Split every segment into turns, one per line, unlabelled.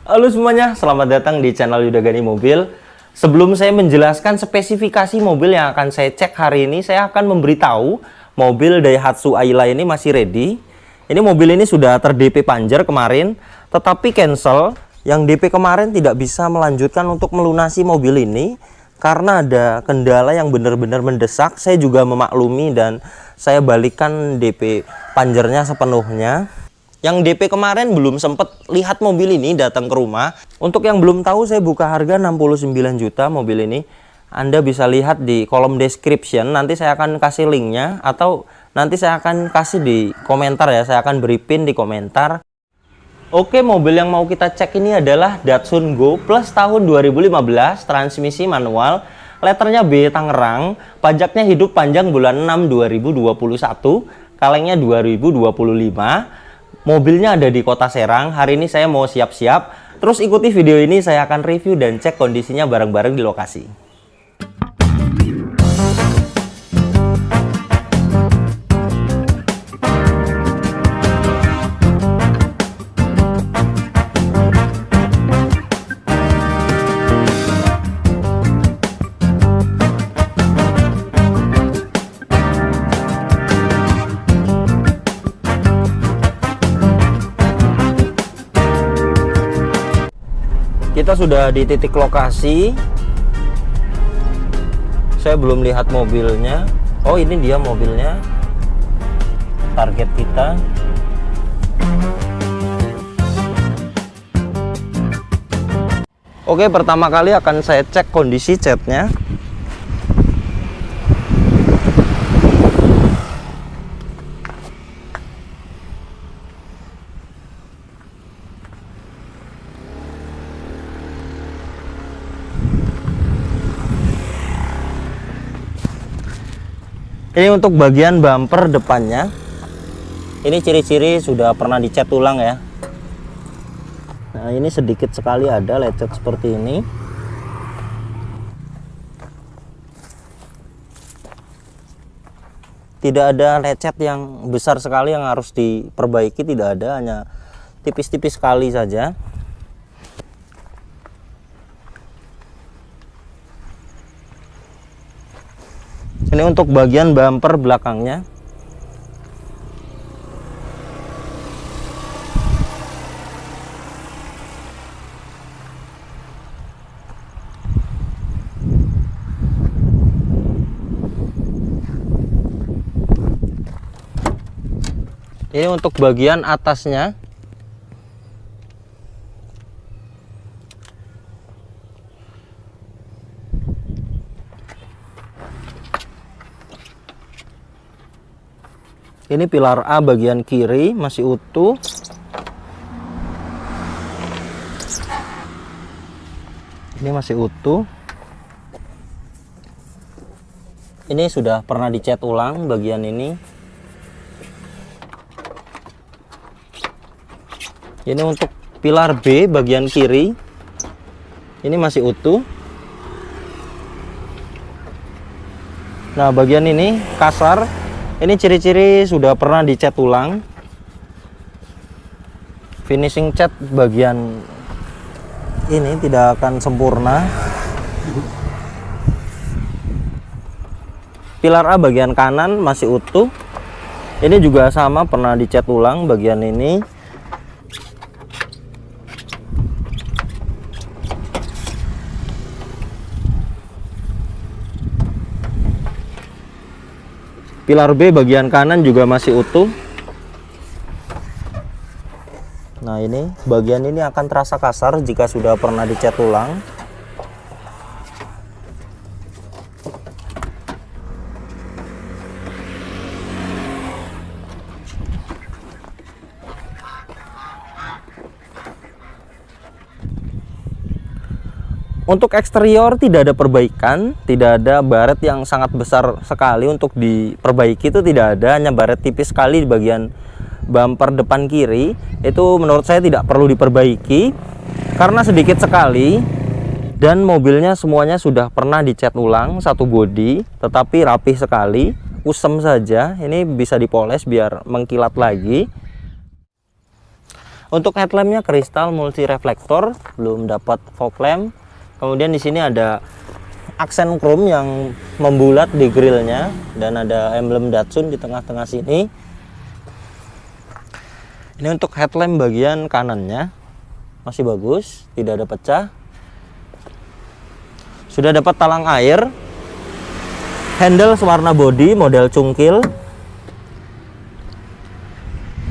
Halo semuanya, selamat datang di channel Yuda Gani Mobil. Sebelum saya menjelaskan spesifikasi mobil yang akan saya cek hari ini, saya akan memberitahu mobil Daihatsu Ayla ini masih ready. Ini mobil ini sudah ter-DP Panjer kemarin, tetapi cancel. Yang DP kemarin tidak bisa melanjutkan untuk melunasi mobil ini karena ada kendala yang benar-benar mendesak. Saya juga memaklumi dan saya balikan DP Panjernya sepenuhnya. Yang DP kemarin belum sempat lihat mobil ini datang ke rumah. Untuk yang belum tahu, saya buka harga 69 juta mobil ini. Anda bisa lihat di kolom description, nanti saya akan kasih linknya, atau nanti saya akan kasih di komentar ya, saya akan beri pin di komentar. Oke, mobil yang mau kita cek ini adalah Datsun Go Plus tahun 2015, transmisi manual, letternya B Tangerang, pajaknya hidup panjang bulan 6 2021, kalengnya 2025. Mobilnya ada di Kota Serang. Hari ini saya mau siap-siap. Terus ikuti video ini, saya akan review dan cek kondisinya bareng-bareng di lokasi. Kita sudah di titik lokasi. Saya belum lihat mobilnya. Oh, ini dia mobilnya. Target kita. Oke, pertama kali akan saya cek kondisi catnya. Ini untuk bagian bumper depannya. Ini ciri-ciri sudah pernah dicat ulang ya. Nah, ini sedikit sekali ada lecet seperti ini. Tidak ada lecet yang besar sekali yang harus diperbaiki, tidak ada, hanya tipis-tipis sekali saja. Ini untuk bagian bumper belakangnya. Ini untuk bagian atasnya. Ini pilar A bagian kiri masih utuh. Ini masih utuh. Ini sudah pernah dicat ulang bagian ini. Ini untuk pilar B bagian kiri. Ini masih utuh. Nah, bagian ini kasar. Ini ciri-ciri sudah pernah dicat ulang. Finishing cat bagian ini tidak akan sempurna. Pilar A bagian kanan masih utuh. Ini juga sama, pernah dicat ulang bagian ini. Pilar B bagian kanan juga masih utuh. Nah, ini bagian ini akan terasa kasar jika sudah pernah dicat ulang. Untuk eksterior tidak ada perbaikan, tidak ada baret yang sangat besar sekali untuk diperbaiki, itu tidak ada, hanya baret tipis sekali di bagian bumper depan kiri. Itu menurut saya tidak perlu diperbaiki karena sedikit sekali, dan mobilnya semuanya sudah pernah dicat ulang satu bodi, tetapi rapih sekali, kusem saja. Ini bisa dipoles biar mengkilat lagi. Untuk headlampnya kristal multi reflektor, belum dapat fog lamp. Kemudian di sini ada aksen chrome yang membulat di grillnya dan ada emblem Datsun di tengah-tengah sini. Ini untuk headlamp bagian kanannya masih bagus, tidak ada pecah. Sudah dapat talang air. Handle warna body model cungkil.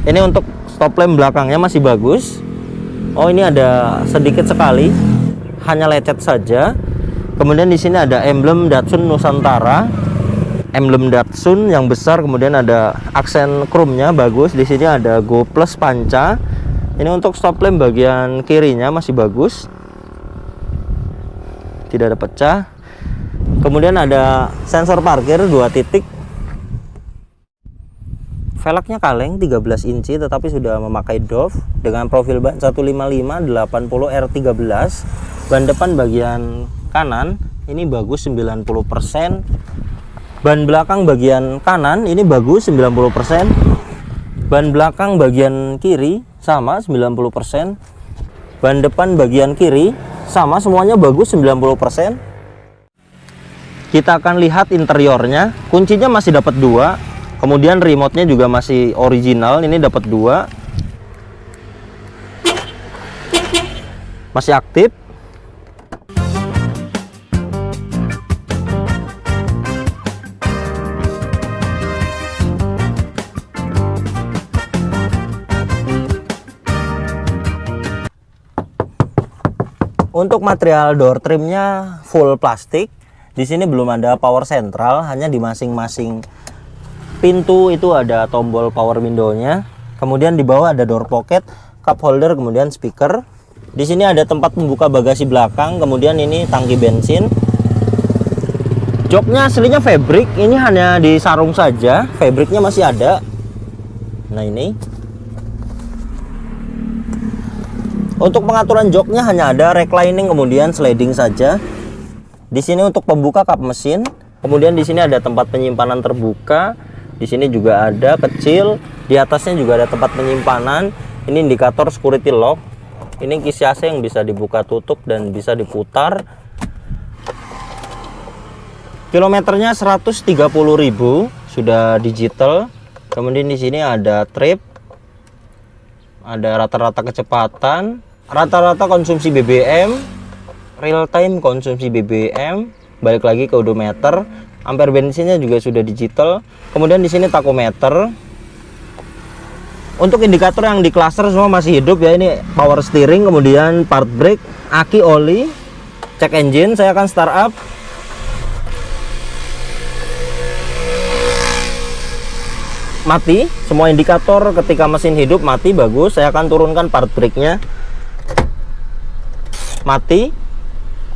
Ini untuk stop lamp belakangnya masih bagus. Oh, ini ada sedikit sekali, hanya lecet saja. Kemudian di sini ada emblem Datsun Nusantara, emblem Datsun yang besar. Kemudian ada aksen chrome-nya bagus. Di sini ada Go Plus panca. Ini untuk stop lamp bagian kirinya masih bagus, tidak ada pecah. Kemudian ada sensor parkir 2 titik. Velgnya kaleng 13 inci tetapi sudah memakai Dove dengan profil ban 155 80 R13. Ban depan bagian kanan ini bagus 90%. Ban belakang bagian kanan ini bagus 90%. Ban belakang bagian kiri sama 90%. Ban depan bagian kiri sama, semuanya bagus 90%. Kita akan lihat interiornya. Kuncinya masih dapat 2. Kemudian remote-nya juga masih original, ini dapat 2. Masih aktif. Untuk material door trimnya full plastik. Di sini belum ada power central, hanya di masing-masing pintu itu ada tombol power window-nya. Kemudian di bawah ada door pocket, cup holder, kemudian speaker. Di sini ada tempat membuka bagasi belakang, kemudian ini tangki bensin. Joknya aslinya fabric, ini hanya disarung saja, fabricnya masih ada. Nah, ini. Untuk pengaturan joknya hanya ada reclining, kemudian sliding saja. Di sini untuk pembuka kap mesin, kemudian di sini ada tempat penyimpanan terbuka. Di sini juga ada kecil, di atasnya juga ada tempat penyimpanan. Ini indikator security lock. Ini kisi AC yang bisa dibuka tutup dan bisa diputar. Kilometernya 130.000, sudah digital. Kemudian di sini ada trip, ada rata-rata kecepatan, rata-rata konsumsi BBM, real time konsumsi BBM, balik lagi ke odometer, ampere bensinnya juga sudah digital. Kemudian di sini tachometer. Untuk indikator yang di cluster semua masih hidup ya. Ini power steering, kemudian part brake, aki, oli, cek engine. Saya akan start up. Mati, semua indikator ketika mesin hidup mati, bagus. Saya akan turunkan part brake-nya. Mati.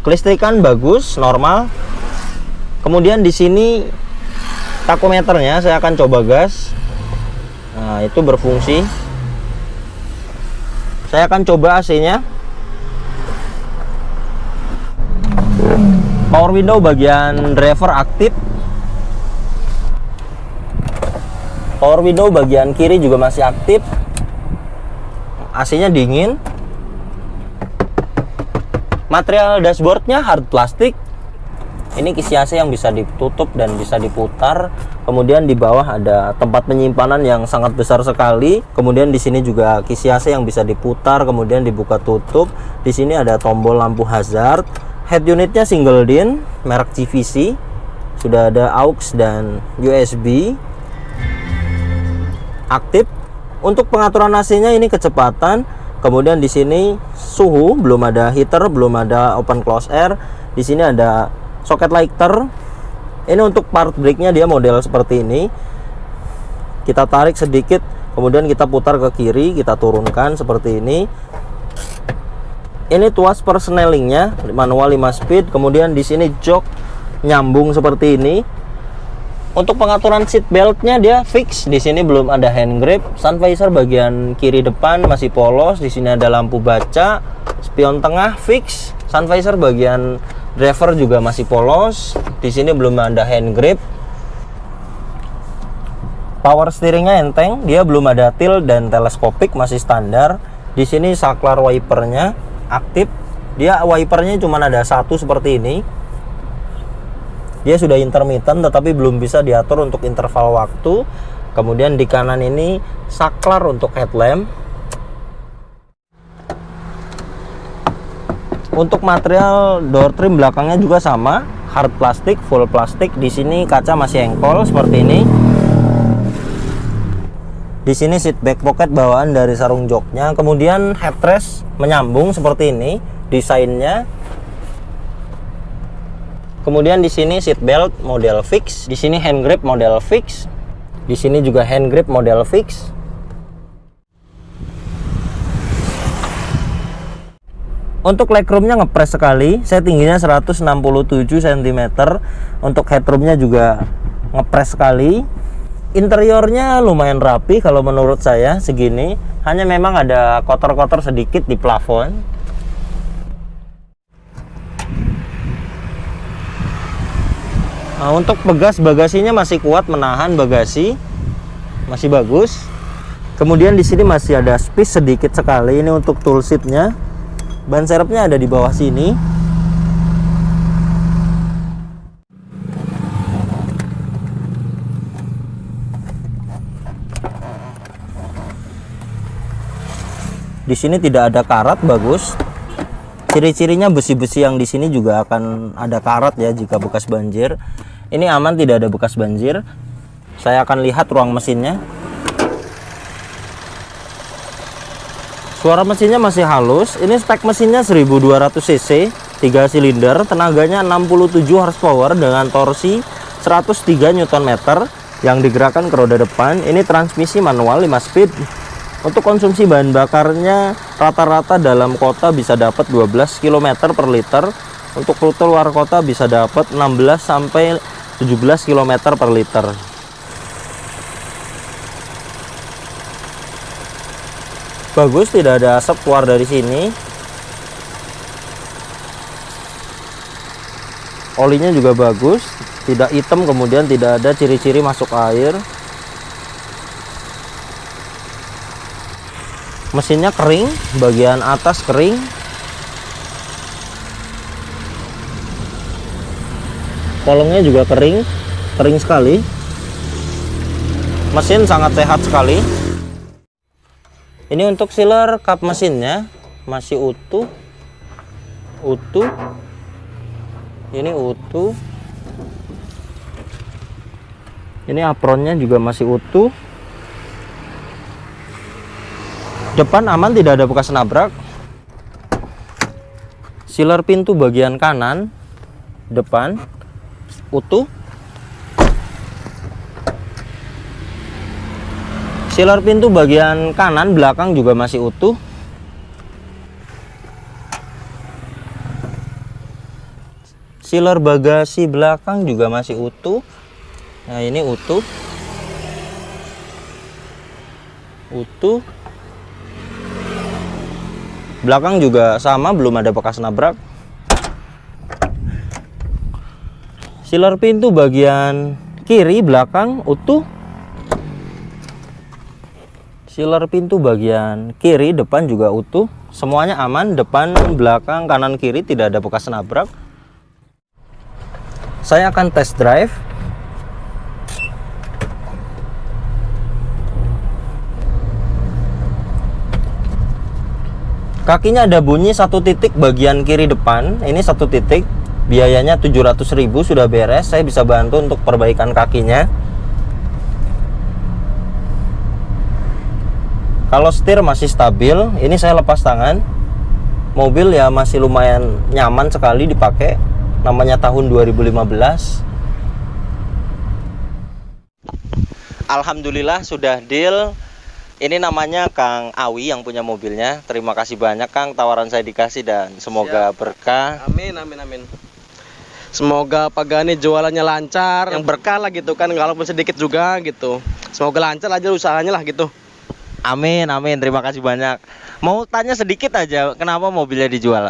Kelistrikan bagus, normal. Kemudian di sini tachometernya saya akan coba gas. Nah, itu berfungsi. Saya akan coba AC-nya. Power window bagian driver aktif. Power window bagian kiri juga masih aktif. AC-nya dingin. Material dashboardnya hard plastik. Ini kisi AC yang bisa ditutup dan bisa diputar. Kemudian di bawah ada tempat penyimpanan yang sangat besar sekali. Kemudian di sini juga kisi AC yang bisa diputar, kemudian dibuka tutup. Di sini ada tombol lampu hazard. Head unitnya single DIN, merek GVC. Sudah ada AUX dan USB. Aktif. Untuk pengaturan AC-nya ini kecepatan. Kemudian di sini suhu, belum ada heater, belum ada open close air. Di sini ada soket lighter. Ini untuk part brake-nya dia model seperti ini. Kita tarik sedikit, kemudian kita putar ke kiri, kita turunkan seperti ini. Ini tuas persnelingnya, manual 5 speed. Kemudian di sini jok nyambung seperti ini. Untuk pengaturan seat belt-nya dia fix. Di sini belum ada hand grip. Sun visor bagian kiri depan masih polos. Di sini ada lampu baca. Spion tengah fix. Sun visor bagian driver juga masih polos. Di sini belum ada hand grip. Power steeringnya enteng. Dia belum ada tilt dan teleskopik, masih standar. Di sini saklar wipernya aktif. Dia wipernya cuma ada satu seperti ini. Dia sudah intermittent tetapi belum bisa diatur untuk interval waktu. Kemudian di kanan ini saklar untuk headlamp. Untuk material door trim belakangnya juga sama, hard plastik, full plastik. Di sini kaca masih engkol seperti ini. Di sini seat back pocket bawaan dari sarung joknya. Kemudian headrest menyambung seperti ini desainnya. Kemudian di sini seat belt model fix. Di sini hand grip model fix. Di sini juga hand grip model fix. Untuk legroomnya ngepres sekali. Saya tingginya 167 cm. Untuk headroomnya juga ngepres sekali. Interiornya lumayan rapi kalau menurut saya segini. Hanya memang ada kotor-kotor sedikit di plafon. Nah, untuk bagasinya masih kuat menahan bagasi. Masih bagus. Kemudian di sini masih ada space sedikit sekali. Ini untuk tool seatnya. Ban serepnya ada di bawah sini. Di sini tidak ada karat, bagus. Ciri-cirinya besi-besi yang di sini juga akan ada karat ya jika bekas banjir. Ini aman, tidak ada bekas banjir. Saya akan lihat ruang mesinnya. Suara mesinnya masih halus. Ini spek mesinnya 1200 cc, 3 silinder, tenaganya 67 horsepower dengan torsi 103 Nm yang digerakkan ke roda depan. Ini transmisi manual 5 speed. Untuk konsumsi bahan bakarnya rata-rata dalam kota bisa dapat 12 km per liter. Untuk rute luar kota bisa dapat 16 sampai 17 km per liter. Bagus, tidak ada asap keluar dari sini. Olinya juga bagus, tidak hitam, kemudian tidak ada ciri-ciri masuk air. Mesinnya kering, bagian atas kering. Kolongnya juga kering, kering sekali. Mesin sangat sehat sekali. Ini untuk sealer kap mesinnya masih utuh. Ini utuh. Ini apronnya juga masih utuh. Depan aman, tidak ada bekas nabrak. Sealer pintu bagian kanan depan utuh. Sealer pintu bagian kanan belakang juga masih utuh. Sealer bagasi belakang juga masih utuh. Nah, ini utuh. Utuh. Belakang juga sama, belum ada bekas nabrak. Sealer pintu bagian kiri belakang utuh. Sealer pintu bagian kiri depan juga utuh. Semuanya aman, depan, belakang, kanan, kiri tidak ada bekas nabrak. Saya akan test drive. Kakinya ada bunyi 1 titik bagian kiri depan. Ini 1 titik. Biayanya 700.000 sudah beres. Saya bisa bantu untuk perbaikan kakinya. Kalau setir masih stabil. Ini saya lepas tangan. Mobil ya masih lumayan nyaman sekali dipakai. Namanya tahun 2015. Alhamdulillah sudah deal. Ini namanya Kang Awi yang punya mobilnya. Terima kasih banyak Kang, tawaran saya dikasih dan semoga berkah.
Amin, amin, amin. Semoga Pak Gani jualannya lancar, yang berkah lah gitu kan, walaupun sedikit juga gitu. Semoga lancar aja usahanya lah gitu.
Amin, amin. Terima kasih banyak. Mau tanya sedikit aja, kenapa mobilnya dijual?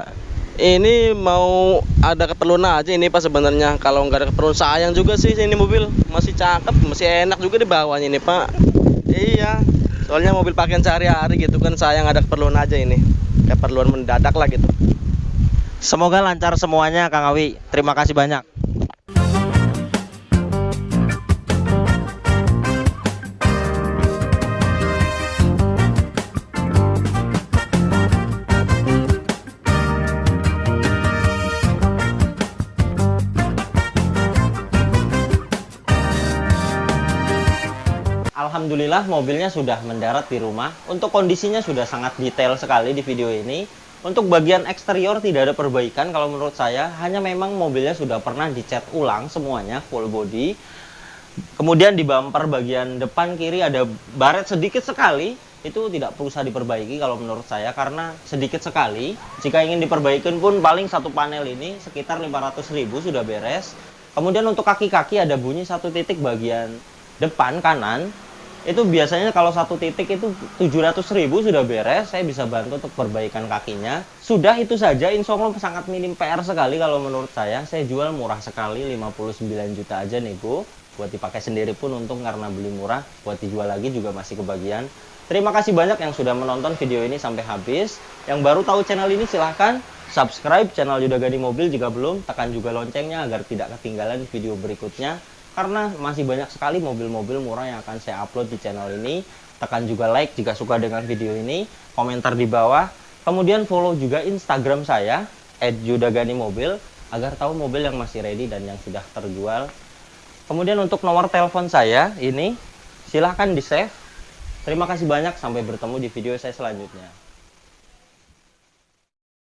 Ini mau ada keperluan aja ini Pak sebenarnya. Kalau nggak ada keperluan sayang juga sih ini mobil. Masih cakep, masih enak juga dibawanya ini Pak. Iya. Soalnya mobil pakaian sehari-hari gitu kan, sayang ada keperluan aja ini. Keperluan mendadak lah gitu.
Semoga lancar semuanya Kang Awi. Terima kasih banyak. Alhamdulillah mobilnya sudah mendarat di rumah. Untuk kondisinya sudah sangat detail sekali di video ini. Untuk bagian eksterior tidak ada perbaikan kalau menurut saya. Hanya memang mobilnya sudah pernah dicat ulang semuanya full body. Kemudian di bumper bagian depan kiri ada baret sedikit sekali. Itu tidak perlu usah diperbaiki kalau menurut saya, karena sedikit sekali. Jika ingin diperbaiki pun paling satu panel ini sekitar 500.000 sudah beres. Kemudian untuk kaki-kaki ada bunyi satu titik bagian depan kanan. Itu biasanya kalau satu titik itu 700.000 sudah beres. Saya bisa bantu untuk perbaikan kakinya. Sudah itu saja, insya Allah sangat minim PR sekali kalau menurut saya. Saya jual murah sekali, 59 juta aja nego. Buat dipakai sendiri pun untung karena beli murah. Buat dijual lagi juga masih kebagian. Terima kasih banyak yang sudah menonton video ini sampai habis. Yang baru tahu channel ini silahkan subscribe channel Yuda Gani Mobil jika belum. Tekan juga loncengnya agar tidak ketinggalan video berikutnya. Karena masih banyak sekali mobil-mobil murah yang akan saya upload di channel ini. Tekan juga like jika suka dengan video ini, komentar di bawah. Kemudian follow juga Instagram saya @yudaganimobil agar tahu mobil yang masih ready dan yang sudah terjual. Kemudian untuk nomor telepon saya ini silahkan di save. Terima kasih banyak, sampai bertemu di video saya selanjutnya.